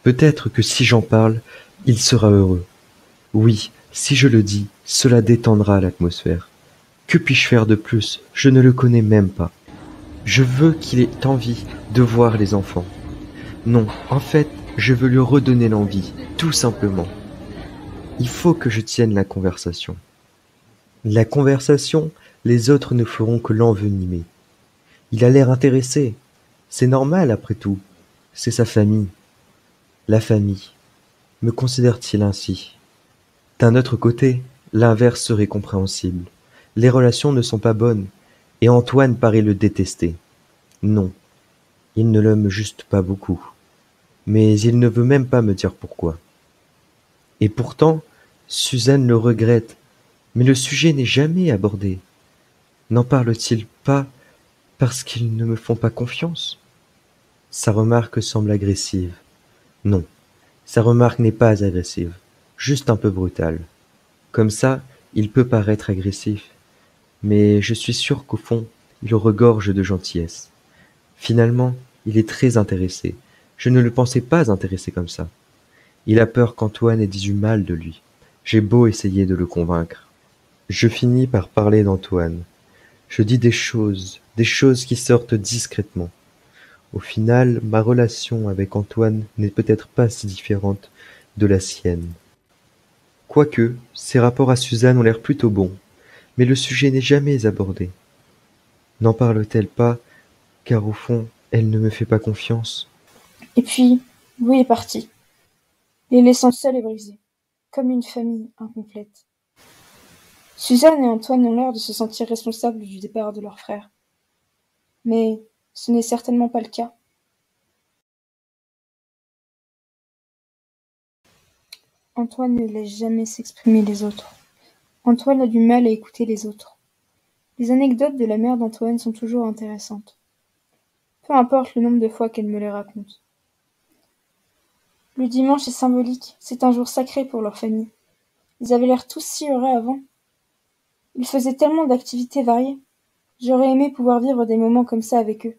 Peut-être que si j'en parle, il sera heureux. Oui, si je le dis, cela détendra l'atmosphère. Que puis-je faire de plus? Je ne le connais même pas. Je veux qu'il ait envie de voir les enfants. Non, en fait, je veux lui redonner l'envie, tout simplement. Il faut que je tienne la conversation. La conversation, les autres ne feront que l'envenimer. Il a l'air intéressé. C'est normal après tout. C'est sa famille. La famille. Me considère-t-il ainsi? D'un autre côté, l'inverse serait compréhensible. Les relations ne sont pas bonnes, et Antoine paraît le détester. Non, il ne l'aime juste pas beaucoup. Mais il ne veut même pas me dire pourquoi. Et pourtant, Suzanne le regrette, mais le sujet n'est jamais abordé. N'en parle-t-il pas parce qu'ils ne me font pas confiance? Sa remarque semble agressive. Non, sa remarque n'est pas agressive, juste un peu brutale. Comme ça, il peut paraître agressif, mais je suis sûr qu'au fond, il regorge de gentillesse. Finalement, il est très intéressé. Je ne le pensais pas intéressé comme ça. Il a peur qu'Antoine ait dit du mal de lui. J'ai beau essayer de le convaincre. Je finis par parler d'Antoine. Je dis des choses qui sortent discrètement. Au final, ma relation avec Antoine n'est peut-être pas si différente de la sienne. Quoique, ses rapports à Suzanne ont l'air plutôt bons, mais le sujet n'est jamais abordé. N'en parle-t-elle pas, car au fond, elle ne me fait pas confiance? Et puis, Louis est parti, les laissant seuls et brisés, comme une famille incomplète. Suzanne et Antoine ont l'air de se sentir responsables du départ de leur frère. Mais ce n'est certainement pas le cas. Antoine ne laisse jamais s'exprimer les autres. Antoine a du mal à écouter les autres. Les anecdotes de la mère d'Antoine sont toujours intéressantes. Peu importe le nombre de fois qu'elle me les raconte. Le dimanche est symbolique, c'est un jour sacré pour leur famille. Ils avaient l'air tous si heureux avant. Ils faisaient tellement d'activités variées. J'aurais aimé pouvoir vivre des moments comme ça avec eux,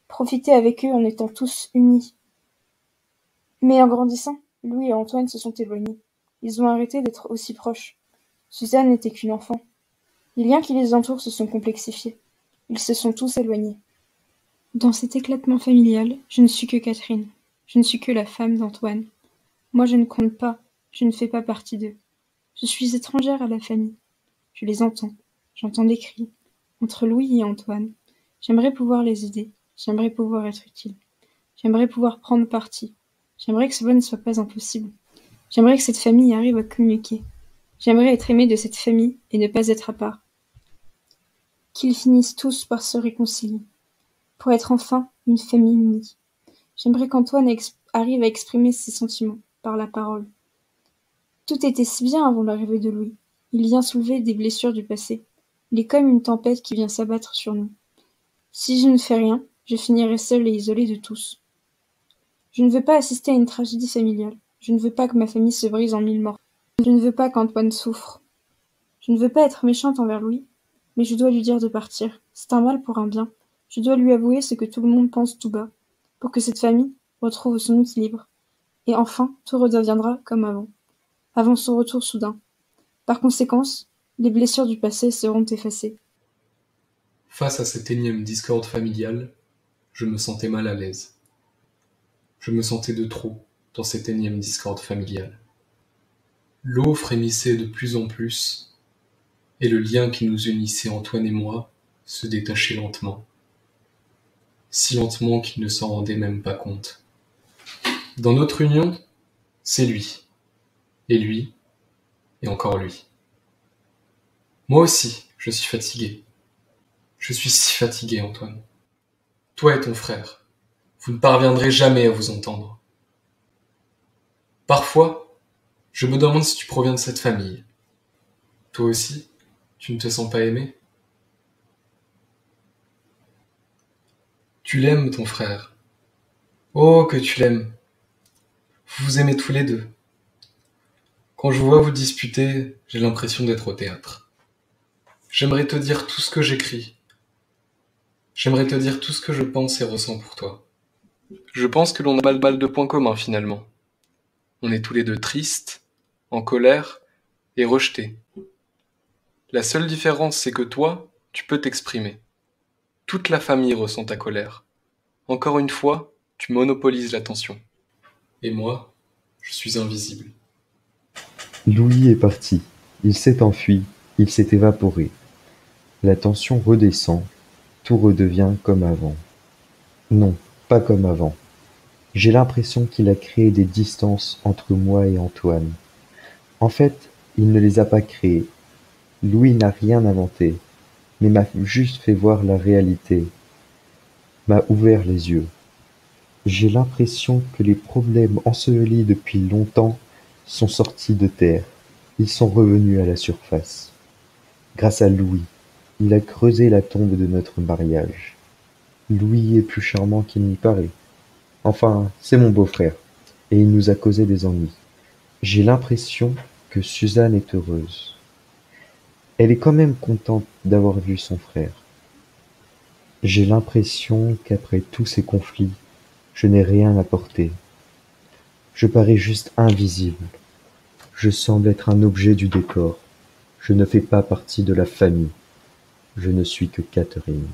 profiter avec eux en étant tous unis. Mais en grandissant, Louis et Antoine se sont éloignés. Ils ont arrêté d'être aussi proches. Suzanne n'était qu'une enfant. Les liens qui les entourent se sont complexifiés. Ils se sont tous éloignés. Dans cet éclatement familial, je ne suis que Catherine. Je ne suis que la femme d'Antoine. Moi je ne compte pas, je ne fais pas partie d'eux. Je suis étrangère à la famille. Je les entends. J'entends des cris. Entre Louis et Antoine. J'aimerais pouvoir les aider. J'aimerais pouvoir être utile. J'aimerais pouvoir prendre parti. J'aimerais que cela ne soit pas impossible. J'aimerais que cette famille arrive à communiquer. J'aimerais être aimée de cette famille et ne pas être à part. Qu'ils finissent tous par se réconcilier. Pour être enfin une famille unie. J'aimerais qu'Antoine arrive à exprimer ses sentiments par la parole. Tout était si bien avant l'arrivée de Louis. Il vient soulever des blessures du passé. Il est comme une tempête qui vient s'abattre sur nous. Si je ne fais rien, je finirai seule et isolée de tous. Je ne veux pas assister à une tragédie familiale. Je ne veux pas que ma famille se brise en mille morceaux. Je ne veux pas qu'Antoine souffre. Je ne veux pas être méchante envers Louis, mais je dois lui dire de partir. C'est un mal pour un bien. Je dois lui avouer ce que tout le monde pense tout bas, pour que cette famille retrouve son équilibre. Et enfin, tout redeviendra comme avant son retour soudain. Par conséquent, les blessures du passé seront effacées. Face à cette énième discorde familiale, je me sentais mal à l'aise. Je me sentais de trop dans cette énième discorde familiale. L'eau frémissait de plus en plus, et le lien qui nous unissait Antoine et moi se détachait lentement. Si lentement qu'il ne s'en rendait même pas compte. Dans notre union, c'est lui, et encore lui. Moi aussi, je suis fatigué. Je suis si fatigué, Antoine. Toi et ton frère, vous ne parviendrez jamais à vous entendre. Parfois, je me demande si tu proviens de cette famille. Toi aussi, tu ne te sens pas aimé? Tu l'aimes, ton frère. Oh, que tu l'aimes. Vous vous aimez tous les deux. Quand je vous vois vous disputer, j'ai l'impression d'être au théâtre. J'aimerais te dire tout ce que j'écris. J'aimerais te dire tout ce que je pense et ressens pour toi. Je pense que l'on a mal de points communs finalement. On est tous les deux tristes, en colère et rejetés. La seule différence, c'est que toi, tu peux t'exprimer. Toute la famille ressent ta colère. Encore une fois, tu monopolises l'attention. Et moi, je suis invisible. Louis est parti. Il s'est enfui, il s'est évaporé. La tension redescend, tout redevient comme avant. Non, pas comme avant. J'ai l'impression qu'il a créé des distances entre moi et Antoine. En fait, il ne les a pas créées. Louis n'a rien inventé, mais m'a juste fait voir la réalité, m'a ouvert les yeux. J'ai l'impression que les problèmes ensevelis depuis longtemps sont sortis de terre. Ils sont revenus à la surface. Grâce à Louis, il a creusé la tombe de notre mariage. Louis est plus charmant qu'il n'y paraît. Enfin, c'est mon beau-frère, et il nous a causé des ennuis. J'ai l'impression que Suzanne est heureuse. Elle est quand même contente d'avoir vu son frère. J'ai l'impression qu'après tous ces conflits, je n'ai rien apporté. Je parais juste invisible. Je semble être un objet du décor. Je ne fais pas partie de la famille. Je ne suis que Catherine.